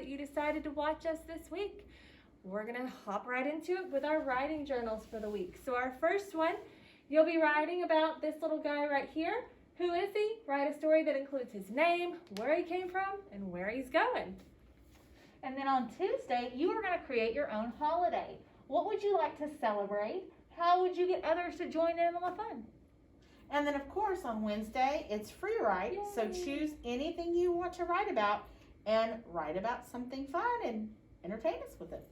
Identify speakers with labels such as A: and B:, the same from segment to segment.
A: that you decided to watch us this week. We're gonna hop right into it with our writing journals for the week. So our first one, you'll be writing about this little guy right here. Who is he? Write a story that includes his name, where he came from, and where he's going.
B: And then on Tuesday, you are going to create your own holiday. What would you like to celebrate? How would you get others to join in on the fun?
C: And then, of course, on Wednesday, it's free write.
A: Yay.
C: So choose anything you want to write about and write about something fun and entertain us with it.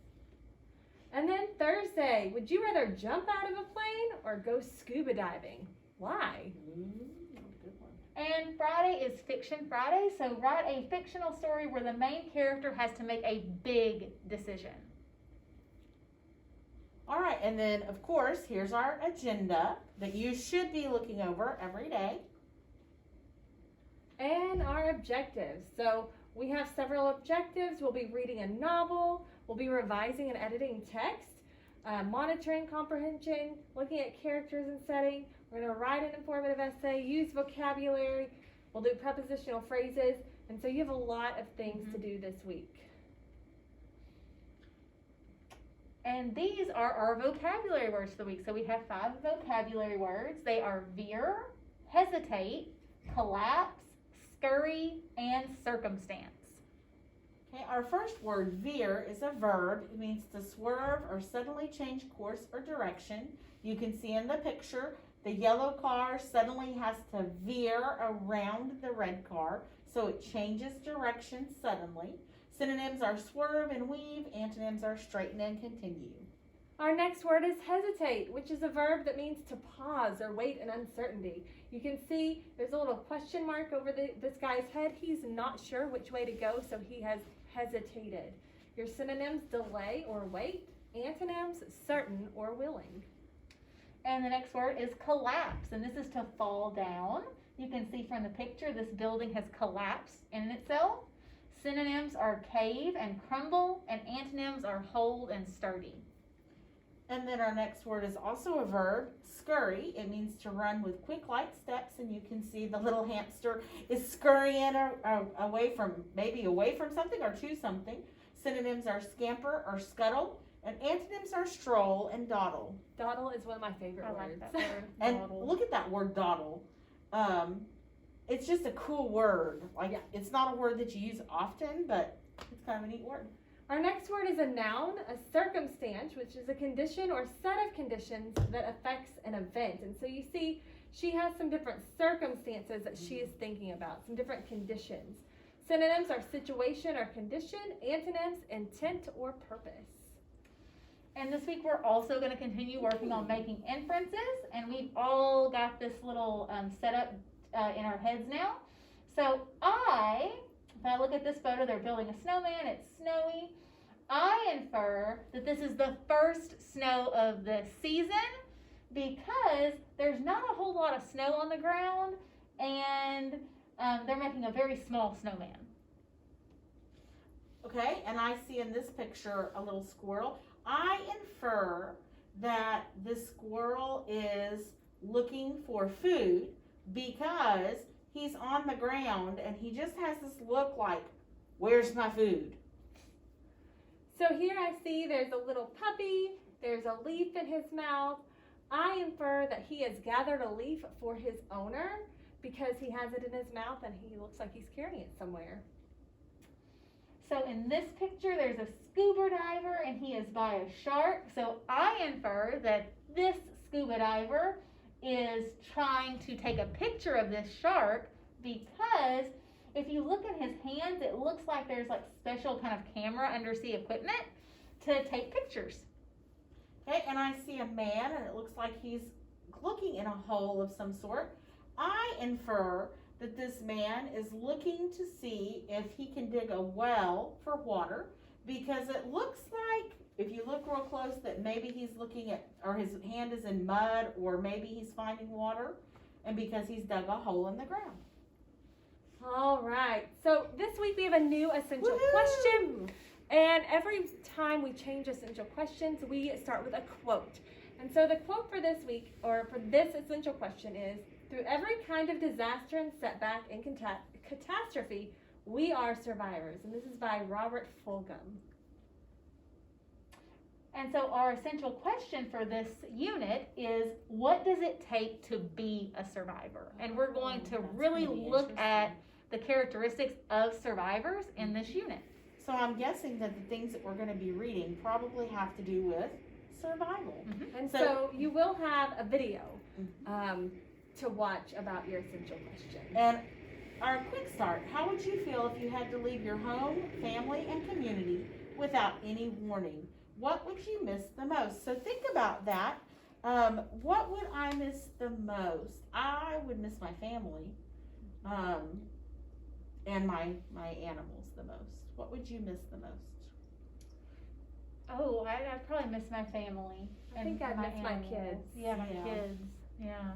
A: And then Thursday, would you rather jump out of a plane or go scuba diving? Why?
C: Good one.
B: And Friday is Fiction Friday, so write a fictional story where the main character has to make a big decision.
C: All right, and then, of course, here's our agenda that you should be looking over every day.
A: And our objectives. So we have several objectives. We'll be reading a novel. We'll be revising and editing text, monitoring comprehension, looking at characters and setting. We're going to write an informative essay, use vocabulary. We'll do prepositional phrases. And so you have a lot of things to do this week.
B: And these are our vocabulary words for the week. So we have 5 vocabulary words. They are veer, hesitate, collapse, scurry, and circumstance.
C: Okay, our first word, veer, is a verb. It means to swerve or suddenly change course or direction. You can see in the picture, the yellow car suddenly has to veer around the red car, so it changes direction suddenly. Synonyms are swerve and weave. Antonyms are straighten and continue.
A: Our next word is hesitate, which is a verb that means to pause or wait in uncertainty. You can see there's a little question mark over this guy's head. He's not sure which way to go, so he has hesitated. Your synonyms, delay or wait. Antonyms, certain or willing.
B: And the next word is collapse, and this is to fall down. You can see from the picture this building has collapsed in itself. Synonyms are cave and crumble, and antonyms are hold and sturdy.
C: And then our next word is also a verb, scurry. It means to run with quick, light steps, and you can see the little hamster is scurrying away from something or to something. Synonyms are scamper or scuttle, and antonyms are stroll and dawdle.
A: Dawdle is one of my favorite words.
B: Like that word.
C: And
B: Dawdle.
C: look at that word, dawdle. It's just a cool word.
A: Yeah.
C: It's not a word that you use often, but it's kind of a neat word.
A: Our next word is a noun, a circumstance, which is a condition or set of conditions that affects an event. And so you see, she has some different circumstances that she is thinking about, some different conditions. Synonyms are situation or condition, antonyms, intent or purpose.
B: And this week we're also going to continue working on making inferences, and we've all got this little setup in our heads now. So if I look at this photo, they're building a snowman, it's snowy. I infer that this is the first snow of the season because there's not a whole lot of snow on the ground, and they're making a very small snowman.
C: Okay, and I see in this picture a little squirrel. I infer that this squirrel is looking for food because he's on the ground and he just has this look like, where's my food?
A: So here I see there's a little puppy, there's a leaf in his mouth. I infer that he has gathered a leaf for his owner because he has it in his mouth and he looks like he's carrying it somewhere.
B: So in this picture, there's a scuba diver and he is by a shark. So I infer that this scuba diver is trying to take a picture of this shark because if you look at his hands, it looks like there's like special kind of camera undersea equipment to take pictures.
C: Okay, and I see a man and it looks like he's looking in a hole of some sort. I infer that this man is looking to see if he can dig a well for water because it looks like, if you look real close, that maybe he's looking at, or his hand is in mud, or maybe he's finding water, and because he's dug a hole in the ground.
A: All right, so this week we have a new essential
C: Woo-hoo!
A: question. And every time we change essential questions, we start with a quote. And so the quote for this week, or for this essential question is, through every kind of disaster and setback and catastrophe, We Are Survivors, and this is by Robert Fulghum.
B: And so our essential question for this unit is, what does it take to be a survivor? And we're going to
C: That's
B: really
C: gonna be
B: look at
C: interesting.
B: the characteristics of survivors in this unit.
C: So I'm guessing that the things that we're going to be reading probably have to do with survival.
A: And
C: So-
A: so you will have a video to watch about your essential question.
C: And our quick start, how would you feel if you had to leave your home, family, and community without any warning? What would you miss the most? So think about that. What would I miss the most? I would miss my family and my animals the most. What would you miss the most?
B: Oh, I'd probably miss my family.
A: I think I'd miss my
B: animals.
A: kids.
B: Yeah, my
C: Yeah.
B: kids. Yeah.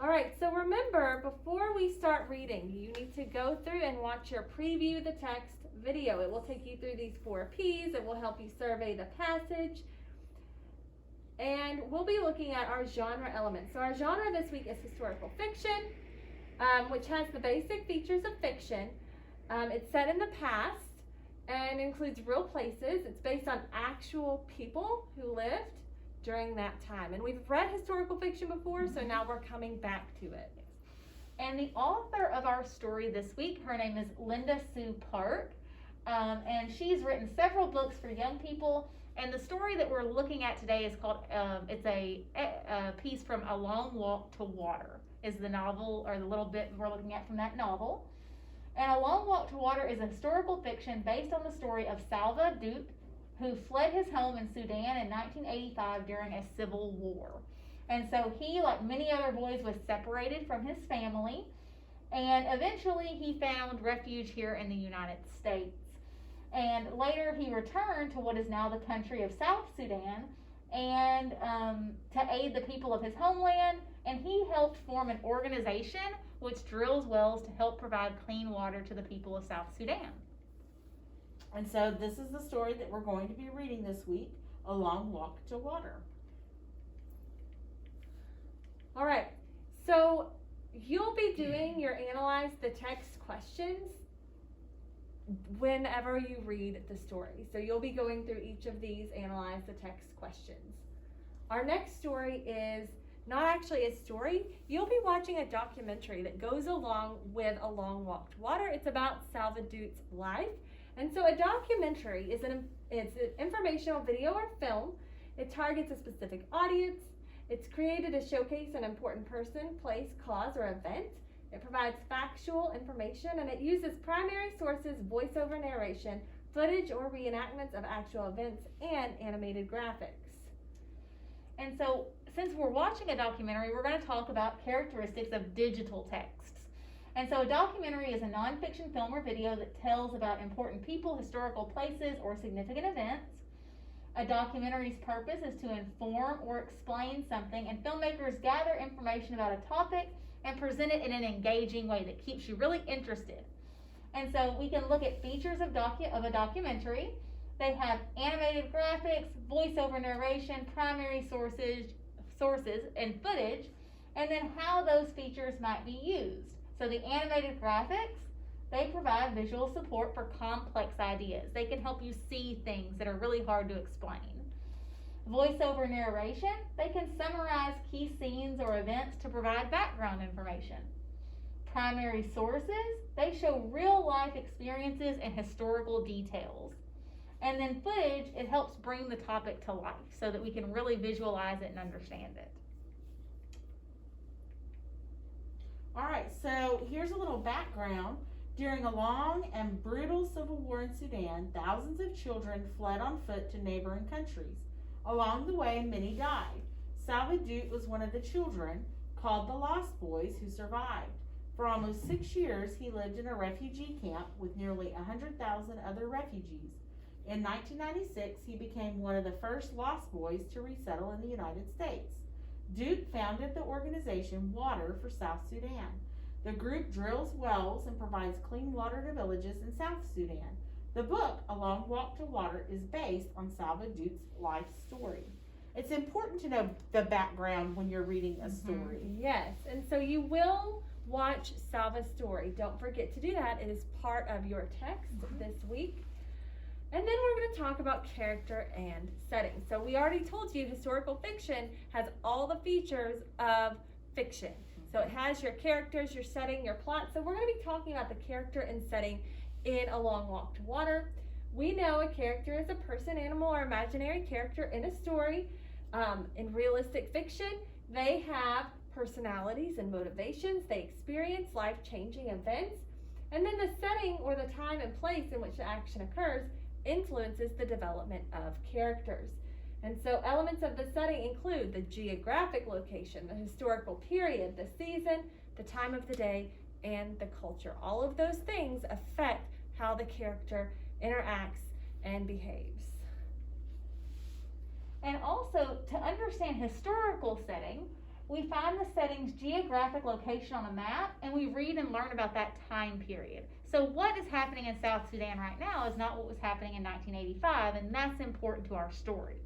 A: All right, so remember, before we start reading, you need to go through and watch your Preview the Text video. It will take you through these 4 P's. It will help you survey the passage. And we'll be looking at our genre elements. So our genre this week is historical fiction, which has the basic features of fiction. It's set in the past and includes real places. It's based on actual people who lived during that time. And we've read historical fiction before, so now we're coming back to it.
B: And the author of our story this week, her name is Linda Sue Park. And she's written several books for young people. And the story that we're looking at today is called, it's a piece from A Long Walk to Water, is the novel, or the little bit we're looking at from that novel. And A Long Walk to Water is a historical fiction based on the story of Salva Dut, who fled his home in Sudan in 1985 during a civil war. And so he, like many other boys, was separated from his family, and eventually he found refuge here in the United States. And later he returned to what is now the country of South Sudan, and to aid the people of his homeland, and he helped form an organization which drills wells to help provide clean water to the people of South Sudan.
C: And so this is the story that we're going to be reading this week, A Long Walk to Water.
A: All right, so you'll be doing your Analyze the Text questions whenever you read the story. So you'll be going through each of these Analyze the Text questions. Our next story is not actually a story. You'll be watching a documentary that goes along with A Long Walk to Water. It's about Salva Dut's life. And so a documentary is it's an informational video or film. It targets a specific audience. It's created to showcase an important person, place, cause, or event. It provides factual information, and it uses primary sources, voiceover narration, footage or reenactments of actual events, and animated graphics.
B: And so, since we're watching a documentary, we're going to talk about characteristics of digital texts. And so a documentary is a nonfiction film or video that tells about important people, historical places, or significant events. A documentary's purpose is to inform or explain something, and filmmakers gather information about a topic and present it in an engaging way that keeps you really interested. And so we can look at features of a documentary. They have animated graphics, voiceover narration, primary sources, and footage, and then how those features might be used. So the animated graphics, they provide visual support for complex ideas. They can help you see things that are really hard to explain. Voiceover narration, they can summarize key scenes or events to provide background information. Primary sources, they show real life experiences and historical details. And then footage, it helps bring the topic to life so that we can really visualize it and understand it.
C: All right, so here's a little background. During a long and brutal civil war in Sudan, thousands of children fled on foot to neighboring countries. Along the way, many died. Salva Dut was one of the children, called the Lost Boys, who survived. For almost 6 years, he lived in a refugee camp with nearly 100,000 other refugees. In 1996, he became one of the first Lost Boys to resettle in the United States. Dut founded the organization Water for South Sudan. The group drills wells and provides clean water to villages in South Sudan. The book, A Long Walk to Water, is based on Salva Dut's life story. it's important to know the background when you're reading a story.
A: Yes, and so you will watch Salva's story. Don't forget to do that. It is part of your text this week. And then we're going to talk about character and setting. So we already told you historical fiction has all the features of fiction. So it has your characters, your setting, your plot. So we're going to be talking about the character and setting in A Long Walk to Water. We know a character is a person, animal, or imaginary character in a story. In realistic fiction, they have personalities and motivations. They experience life-changing events. And then the setting or the time and place in which the action occurs influences the development of characters. And so elements of the setting include the geographic location, the historical period, the season, the time of the day, and the culture. All of those things affect how the character interacts and behaves.
B: And also, to understand historical setting, we find the setting's geographic location on a map, and we read and learn about that time period. So what is happening in South Sudan right now is not what was happening in 1985, and that's important to our story.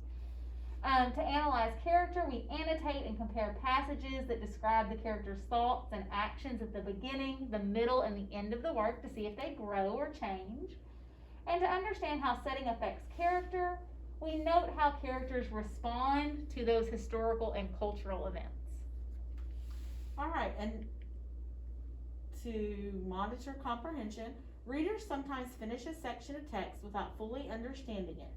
B: To analyze character, we annotate and compare passages that describe the character's thoughts and actions at the beginning, the middle, and the end of the work to see if they grow or change. And to understand how setting affects character, we note how characters respond to those historical and cultural events.
C: All right, and to monitor comprehension, readers sometimes finish a section of text without fully understanding it.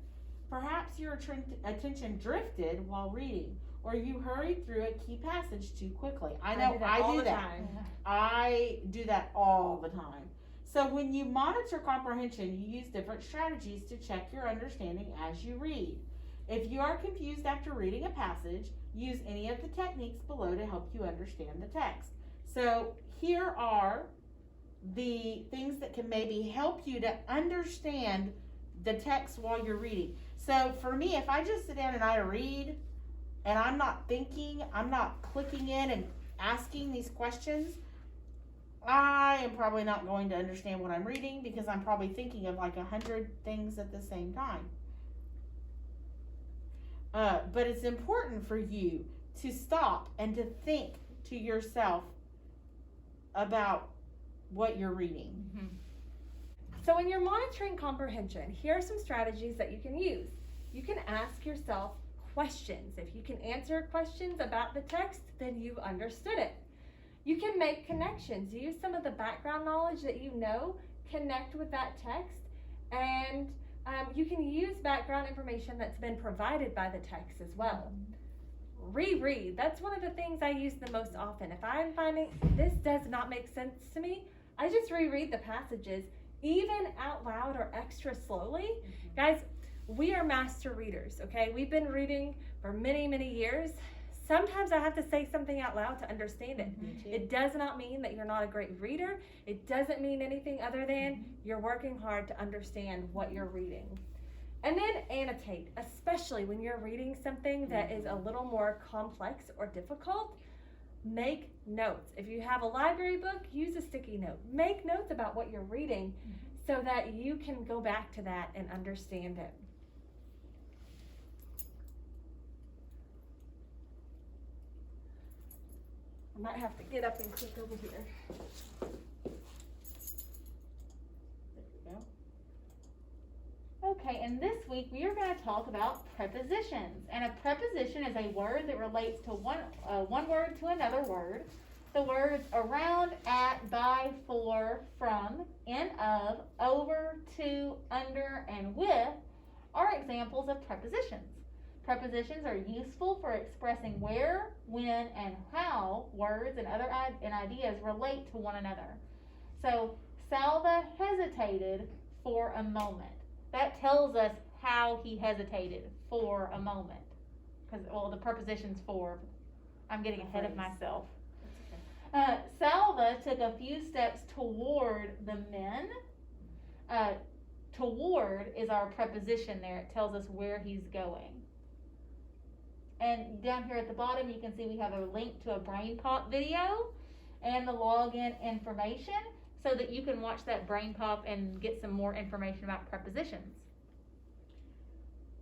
C: Perhaps your attention drifted while reading, or you hurried through a key passage too quickly. I know I do that. I do that all the time. So when you monitor comprehension, you use different strategies to check your understanding as you read. If you are confused after reading a passage, use any of the techniques below to help you understand the text. So here are the things that can maybe help you to understand the text while you're reading. So for me, if I just sit down and I read and I'm not thinking, I'm not clicking in and asking these questions, I am probably not going to understand what I'm reading because I'm probably thinking of like 100 things at the same time. But it's important for you to stop and to think to yourself about what you're reading.
A: So when you're monitoring comprehension, here are some strategies that you can use. You can ask yourself questions. If you can answer questions about the text, then you've understood it. You can make connections. Use some of the background knowledge that you know, connect with that text, and you can use background information that's been provided by the text as well. Reread. That's one of the things I use the most often. If I'm finding this does not make sense to me, I just reread the passages, even out loud or extra slowly. Guys, we are master readers, okay? We've been reading for many, many years. Sometimes I have to say something out loud to understand it. It does not mean that you're not a great reader. It doesn't mean anything other than you're working hard to understand what you're reading. And then annotate, especially when you're reading something that is a little more complex or difficult. Make notes. If you have a library book, use a sticky note. Make notes about what you're reading so that you can go back to that and understand it. I might have to get up and click over here.
B: Okay, and this week we are going to talk about prepositions. And a preposition is a word that relates to one word to another word. The words around, at, by, for, from, in, of, over, to, under, and with are examples of prepositions. Prepositions are useful for expressing where, when, and how words and other ideas relate to one another. So, Salva hesitated for a moment. That tells us how he hesitated for a moment. Because, well, the preposition's for. I'm getting ahead of myself. Salva took a few steps toward the men. Toward is our preposition there. It tells us where he's going. And down here at the bottom, you can see we have a link to a Brain Pop video and the login information so that you can watch that Brain Pop and get some more information about prepositions.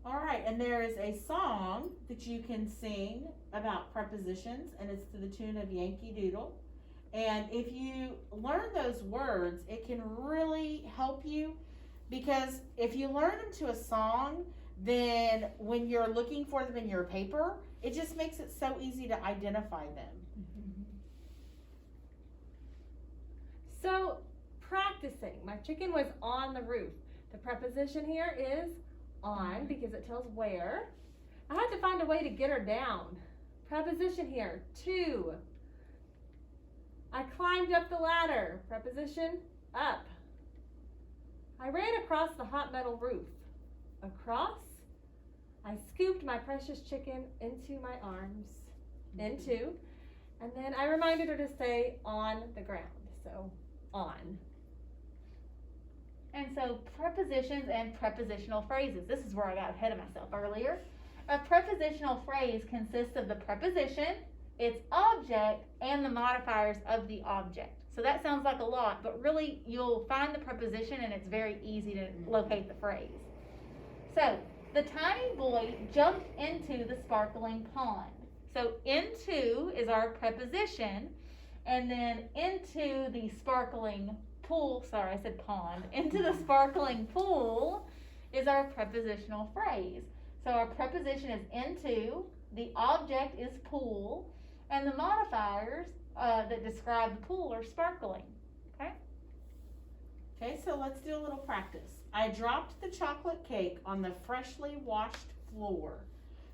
C: All right, and there is a song that you can sing about prepositions, and it's to the tune of Yankee Doodle. And if you learn those words, it can really help you, because if you learn them to a song, then when you're looking for them in your paper, it just makes it so easy to identify them.
A: So, practicing. My chicken was on the roof. The preposition here is on because it tells where. I had to find a way to get her down. Preposition here, to. I climbed up the ladder. Preposition, up. I ran across the hot metal roof. Across. I scooped my precious chicken into my arms. Into. And then I reminded her to stay on the ground. So, on.
B: And so prepositions and prepositional phrases. This is where I got ahead of myself earlier. A prepositional phrase consists of the preposition, its object, and the modifiers of the object. So that sounds like a lot, but really you'll find the preposition and it's very easy to locate the phrase. So, the tiny boy jumped into the sparkling pond. So, into is our preposition, and then into the sparkling pool, sorry, I said pond, into the sparkling pool is our prepositional phrase. So our preposition is into, the object is pool, and the modifiers that describe the pool are sparkling.
C: Okay, so let's do a little practice. I dropped the chocolate cake on the freshly washed floor.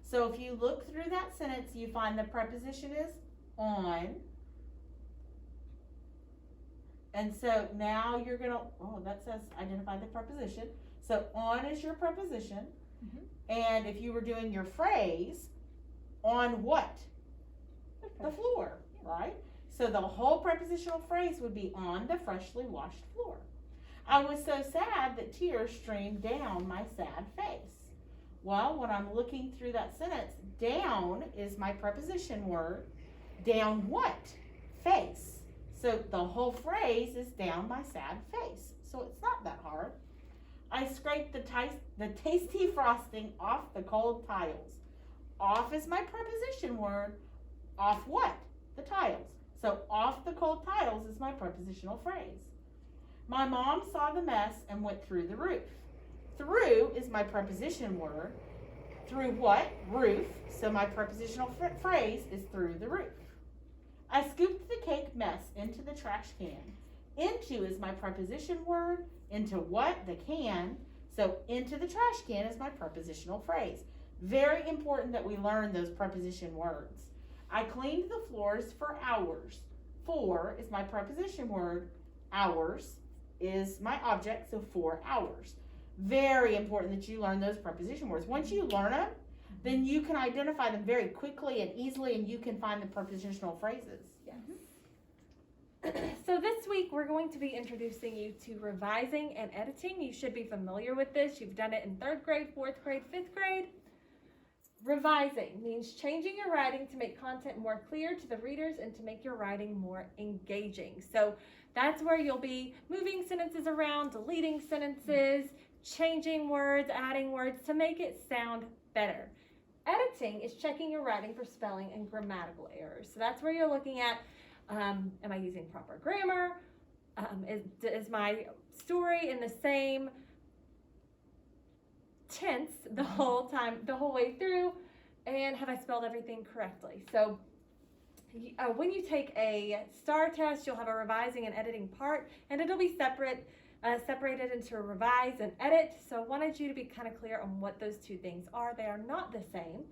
C: So if you look through that sentence, you find the preposition is on. And so now you're gonna, that says identify the preposition. So on is your preposition. And if you were doing your phrase, on what? The floor, right? So the whole prepositional phrase would be on the freshly washed floor. I was so sad that tears streamed down my sad face. Well, when I'm looking through that sentence, down is my preposition word. Down what? Face. So the whole phrase is down my sad face. So it's not that hard. I scraped the tasty frosting off the cold tiles. Off is my preposition word. Off what? The tiles. So off the cold tiles is my prepositional phrase. My mom saw the mess and went through the roof. Through is my preposition word. Through what? Roof. So my prepositional phrase is through the roof. I scooped the cake mess into the trash can. Into is my preposition word. Into what? The can. So into the trash can is my prepositional phrase. Very important that we learn those preposition words. I cleaned the floors for hours. For is my preposition word. Hours is my object, so 4 hours. Very important that you learn those preposition words. Once you learn them, then you can identify them very quickly and easily, and you can find the prepositional phrases.
A: Yes. So this week we're going to be introducing you to revising and editing. You should be familiar with this. You've done it in 3rd grade, 4th grade, 5th grade. Revising means changing your writing to make content more clear to the readers and to make your writing more engaging. So that's where you'll be moving sentences around, deleting sentences, changing words, adding words to make it sound better. Editing is checking your writing for spelling and grammatical errors. So that's where you're looking at, am I using proper grammar? Is my story in the same tense the whole time, the whole way through? And have I spelled everything correctly? So when you take a STAR test, you'll have a revising and editing part, and it'll be separated into a revise and edit. So I wanted you to be kind of clear on what those two things are. They are not the same.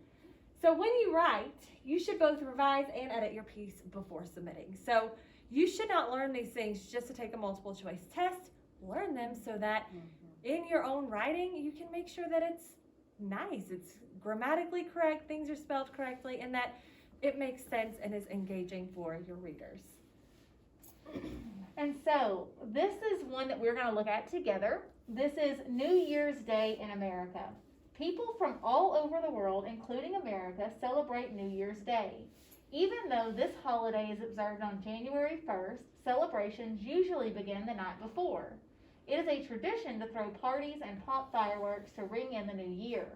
A: So when you write, you should both revise and edit your piece before submitting. So you should not learn these things just to take a multiple choice test. Learn them so that in your own writing, you can make sure that it's nice, it's grammatically correct, things are spelled correctly, and that it makes sense and is engaging for your readers.
B: And so this is one that we're going to look at together. This is New Year's Day in America. People from all over the world, including America, celebrate New Year's Day. Even though this holiday is observed on January 1st, celebrations usually begin the night before. It is a tradition to throw parties and pop fireworks to ring in the new year.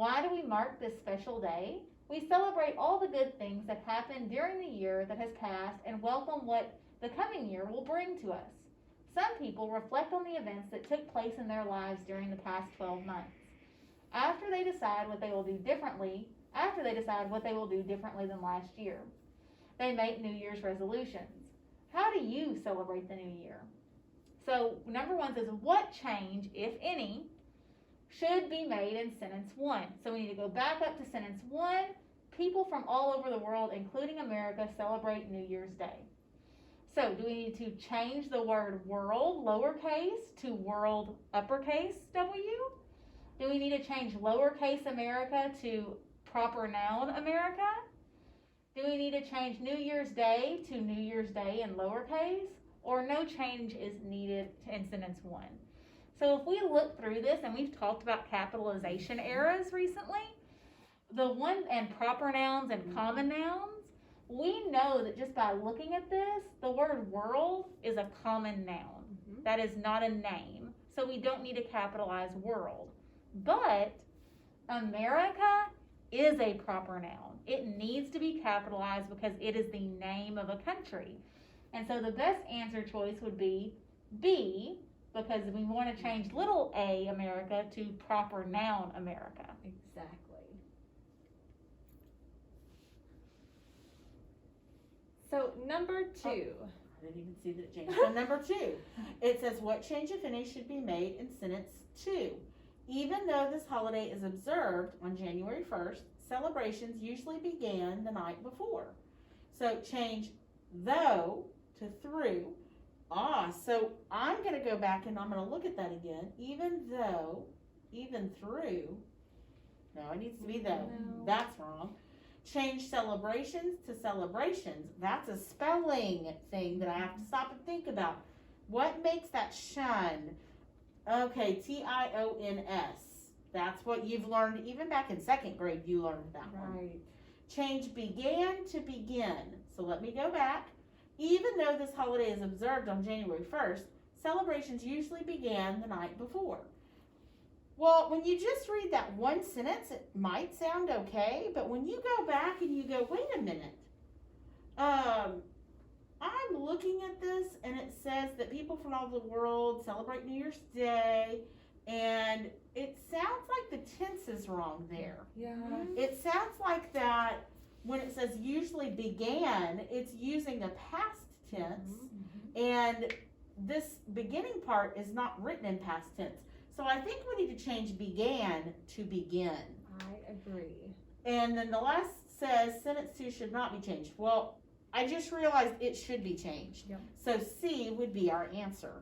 B: Why do we mark this special day? We celebrate all the good things that happened during the year that has passed and welcome what the coming year will bring to us. Some people reflect on the events that took place in their lives during the past 12 months. After they decide what they will do differently than last year, they make New Year's resolutions. How do you celebrate the new year? So, number one says, what change, if any, should be made in sentence 1? So we need to go back up to sentence 1. People from all over the world, including America, celebrate New Year's Day. So do we need to change the word world, lowercase, to world, uppercase, W? Do we need to change lowercase America to proper noun America? Do we need to change New Year's Day to New Year's Day in lowercase? Or no change is needed in sentence 1? So if we look through this, and we've talked about capitalization errors recently, and proper nouns and common nouns, we know that just by looking at this, the word world is a common noun. That is not a name. So we don't need to capitalize world. But America is a proper noun. It needs to be capitalized because it is the name of a country. And so the best answer choice would be B, because we want to change little a America to proper noun America.
A: Exactly. So number 2.
C: I didn't even see that it changed. So number 2, it says, what change, if any, should be made in sentence 2? Even though this holiday is observed on January 1st, celebrations usually began the night before. So change though to through. So I'm going to go back and I'm going to look at that again. Even though, even through. No, it needs to be though.
A: No.
C: That's wrong. Change celebrations to celebrations. That's a spelling thing that I have to stop and think about. What makes that shun? Okay, T-I-O-N-S. That's what you've learned. Even back in 2nd grade, you learned that one.
A: Right.
C: Change began to begin. So let me go back. Even though this holiday is observed on January 1st, celebrations usually began the night before. Well, when you just read that one sentence, it might sound okay, but when you go back and you go, wait a minute, I'm looking at this and it says that people from all over the world celebrate New Year's Day, and it sounds like the tense is wrong there.
A: Yeah.
C: It sounds like that when it says usually began, it's using a past tense, and this beginning part is not written in past tense. So I think we need to change began to begin.
A: I agree.
C: And then the last says sentence 2 should not be changed. Well, I just realized it should be changed.
A: Yep.
C: So C would be our answer.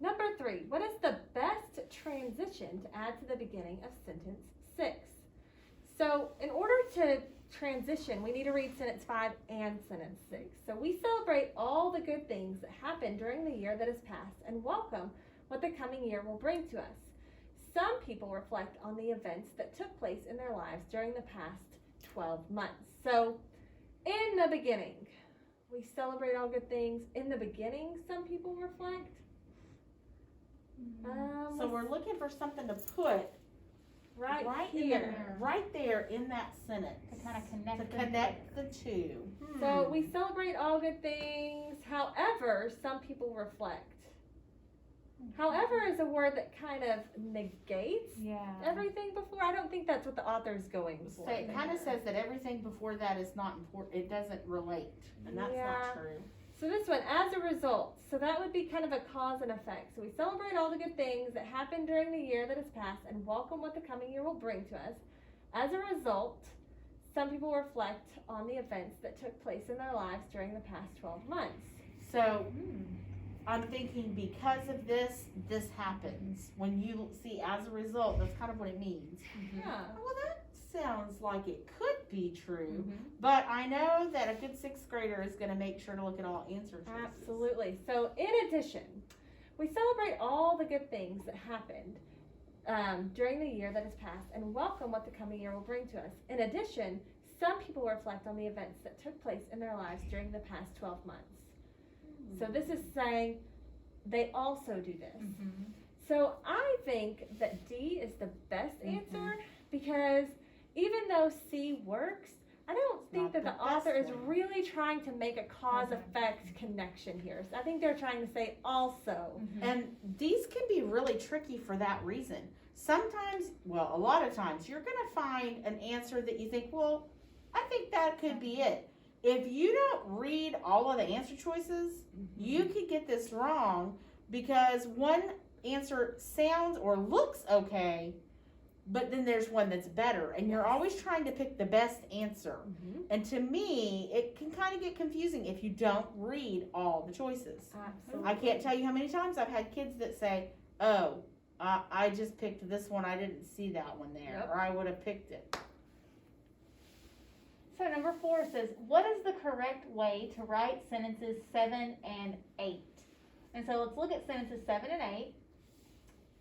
A: Number 3, what is the best transition to add to the beginning of sentence 6? So in order to transition, we need to read sentence 5 and sentence 6. So we celebrate all the good things that happened during the year that has passed and welcome what the coming year will bring to us. Some people reflect on the events that took place in their lives during the past 12 months. So in the beginning, we celebrate all good things. In the beginning, some people reflect.
C: So we're looking for something to put
A: right
C: in
A: here.
C: there, right there in that sentence
B: To kind of connect
C: to
B: them
C: connect
B: together.
C: the two.
A: So we celebrate all good things. However, some people reflect. However is a word that kind of negates
B: Yeah.
A: everything before. I don't think that's what the author's going for.
C: So it kind of
A: there.
C: says that everything before that is not important. It doesn't relate, and that's
A: Yeah.
C: not true.
A: So this one, as a result, so that would be kind of a cause and effect. So we celebrate all the good things that happened during the year that has passed and welcome what the coming year will bring to us. As a result, some people reflect on the events that took place in their lives during the past 12 months.
C: So I'm thinking because of this, this happens. When you see as a result, that's kind of what it means.
A: Yeah.
C: Well, that sounds like it could be true,
A: Mm-hmm.
C: but I know that a good 6th grader is going to make sure to look at all answer choices.
A: Absolutely. So in addition, we celebrate all the good things that happened during the year that has passed and welcome what the coming year will bring to us. In addition, some people reflect on the events that took place in their lives during the past 12 months. So this is saying they also do this. So I think that D is the best answer because even though C works, I don't think
C: Not
A: that the
C: the
A: author is
C: best one.
A: really trying to make a cause-effect connection here. So I think they're trying to say also.
C: And these can be really tricky for that reason. Sometimes, well, a lot of times, you're going to find an answer that you think, well, I think that could be it. If you don't read all of the answer choices, you could get this wrong because one answer sounds or looks okay, but then there's one that's better, and you're always trying to pick the best answer. And to me, it can kind of get confusing if you don't read all the choices.
A: Absolutely.
C: I can't tell you how many times I've had kids that say, oh, I just picked this one, I didn't see that one there,
A: Yep.
C: or I would have picked it.
B: So number 4 says, what is the correct way to write sentences 7 and 8? And so let's look at sentences 7 and 8.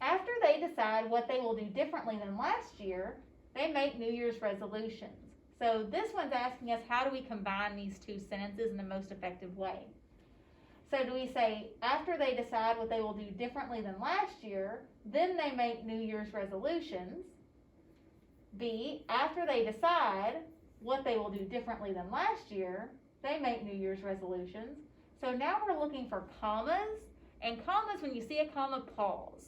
B: After they decide what they will do differently than last year, they make New Year's resolutions. So this one's asking us, how do we combine these two sentences in the most effective way? So do we say, after they decide what they will do differently than last year, then they make New Year's resolutions? B, after they decide what they will do differently than last year, they make New Year's resolutions. So now we're looking for commas, and commas, when you see a comma, pause,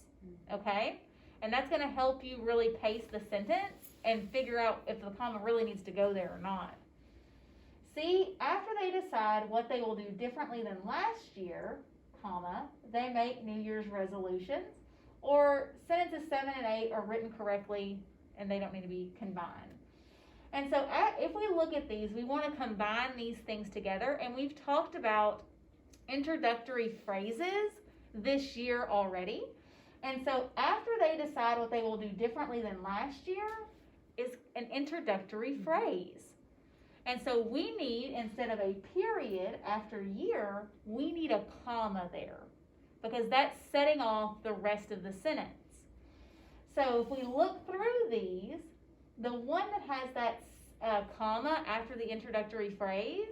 B: okay? And that's gonna help you really pace the sentence and figure out if the comma really needs to go there or not. See, after they decide what they will do differently than last year, comma, they make New Year's resolutions. Or sentences 7 and 8 are written correctly and they don't need to be combined. And so if we look at these, we want to combine these things together, and we've talked about introductory phrases this year already. And so after they decide what they will do differently than last year is an introductory phrase. And so we need, instead of a period after year, we need a comma there because that's setting off the rest of the sentence. So if we look through these, the one that has that comma after the introductory phrase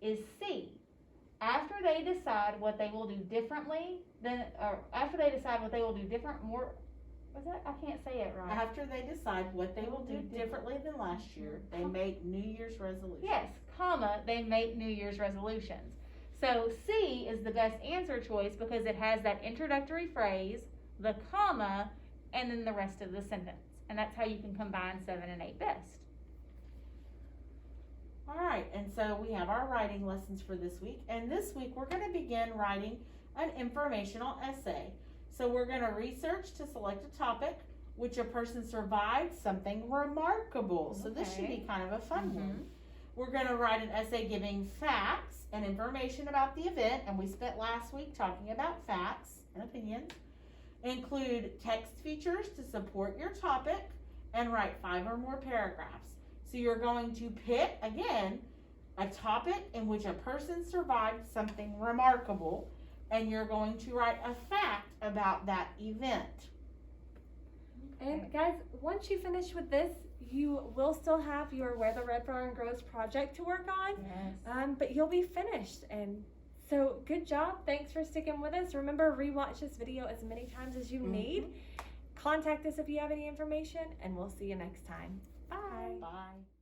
B: is C. After they decide what they will do differently, or after they decide what they will do I can't say it right.
C: After they decide what they will do differently than last year, they make New Year's resolutions.
B: Yes, comma, they make New Year's resolutions. So C is the best answer choice because it has that introductory phrase, the comma, and then the rest of the sentence. And that's how you can combine 7 and 8 best.
C: All right, and so we have our writing lessons for this week. And this week we're going to begin writing an informational essay. So we're going to research to select a topic which a person survived something remarkable. So this should be kind of a fun one. We're going to write an essay giving facts and information about the event. And we spent last week talking about facts and opinions. Include text features to support your topic and write 5 or more paragraphs. So you're going to pick, again, a topic in which a person survived something remarkable, and you're going to write a fact about that event.
A: And guys, once you finish with this, you will still have your Where the Red Barn Grows project to work on,
B: Yes.
A: but you'll be finished. And so good job. Thanks for sticking with us. Remember, rewatch this video as many times as you need. Contact us if you have any information, and we'll see you next time. Bye.
C: Bye.